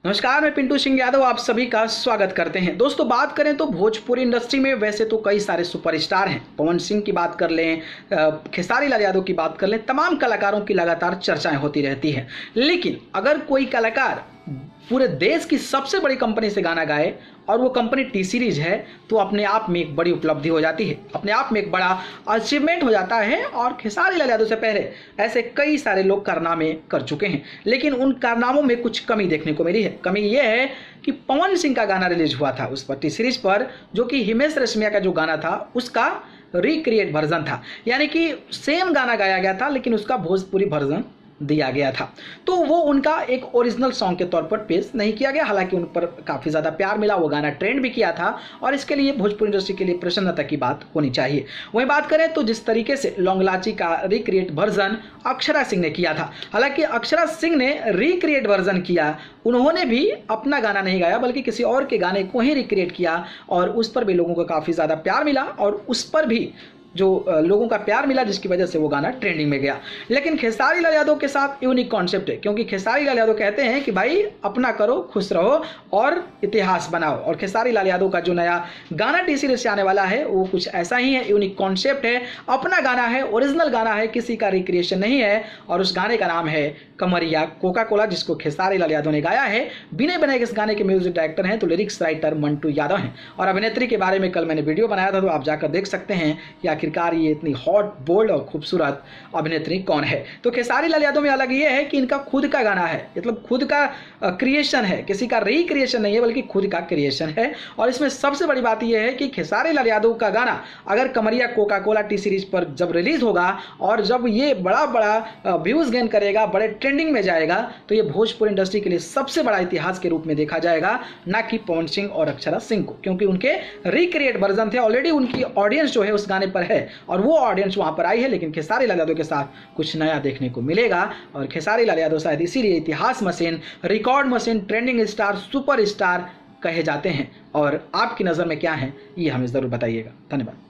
नमस्कार, मैं पिंटू सिंह यादव आप सभी का स्वागत करते हैं। दोस्तों, बात करें तो भोजपुरी इंडस्ट्री में वैसे तो कई सारे सुपरस्टार हैं। पवन सिंह की बात कर लें, खेसारी लाल यादव की बात कर लें, तमाम कलाकारों की लगातार चर्चाएं होती रहती हैं। लेकिन अगर कोई कलाकार पूरे देश की सबसे बड़ी कंपनी से गाना गाए और वो कंपनी टी सीरीज है, तो अपने आप में एक बड़ी उपलब्धि हो जाती है, अपने आप में एक बड़ा अचीवमेंट हो जाता है। और खेसारी लाल यादव से पहले ऐसे कई सारे लोग कारनामे कर चुके हैं, लेकिन उन कारनामों में कुछ कमी देखने को मिली है। कमी ये है कि पवन सिंह का गाना रिलीज हुआ था उस पर टी सीरीज पर, जो कि हिमेश रेशमिया का जो गाना था उसका रिक्रिएट वर्जन था, यानी कि सेम गाना गाया गया था लेकिन उसका भोजपुरी वर्जन दिया गया था। तो वो उनका एक ओरिजिनल सॉन्ग के तौर पर पेश नहीं किया गया। हालांकि उन पर काफ़ी ज़्यादा प्यार मिला, वो गाना ट्रेंड भी किया था और इसके लिए भोजपुरी इंडस्ट्री के लिए प्रसन्नता की बात होनी चाहिए। वहीं बात करें तो जिस तरीके से लॉन्ग लाची का रिक्रिएट वर्जन अक्षरा सिंह ने किया था, हालांकि अक्षरा सिंह ने रिक्रिएट वर्जन किया, उन्होंने भी अपना गाना नहीं गाया बल्कि किसी और के गाने को ही रिक्रिएट किया और उस पर भी लोगों को काफ़ी ज़्यादा प्यार मिला और उस पर भी जो लोगों का प्यार मिला, जिसकी वजह से वो गाना ट्रेंडिंग में गया। लेकिन खेसारी लाल यादव के साथ यूनिक कॉन्सेप्ट है, क्योंकि खेसारी लाल यादव कहते हैं कि भाई अपना करो, खुश रहो और इतिहास बनाओ। और खेसारी लाल यादव का जो नया गाना टी सीरीज से आने वाला है वो कुछ ऐसा ही है, यूनिक कॉन्सेप्ट है, अपना गाना है, ओरिजिनल गाना है, किसी का रिक्रिएशन नहीं है। और उस गाने का नाम है कमरिया कोका कोला, जिसको खेसारी लाल यादव ने गाया है। बिने बनाए इस गाने के म्यूजिक डायरेक्टर हैं तो लिरिक्स राइटर मंटू यादव हैं। और अभिनेत्री के बारे में कल मैंने वीडियो बनाया था, तो आप जाकर देख सकते हैं कि आखिरकार ये इतनी हॉट, बोल्ड और खूबसूरत अभिनेत्री कौन है। तो खेसारी लाल यादव में अलग ये है कि इनका खुद का गाना है, मतलब खुद का क्रिएशन है, किसी का रिक्रिएशन नहीं है बल्कि खुद का क्रिएशन है। और इसमें सबसे बड़ी बात यह है कि खेसारी लाल यादव का गाना अगर कमरिया कोका कोला टी सीरीज पर जब रिलीज होगा और जब ये बड़ा बड़ा व्यूज गेन करेगा, बड़े ट्रेंडिंग में जाएगा, तो ये भोजपुरी इंडस्ट्री के लिए सबसे बड़ा इतिहास के रूप में देखा जाएगा, ना कि पवन सिंह और अक्षरा सिंह को, क्योंकि उनके रिक्रिएट वर्जन थे। ऑलरेडी उनकी ऑडियंस जो है उस गाने पर है और वो ऑडियंस वहां पर आई है। लेकिन खेसारी लाल यादव के साथ कुछ नया देखने को मिलेगा और खेसारी लाल यादव शायद इसीलिए इतिहास machine, record machine, trending star, super star कहे जाते हैं। और आपकी नज़र में क्या है ये हमें ज़रूर बताइएगा। धन्यवाद।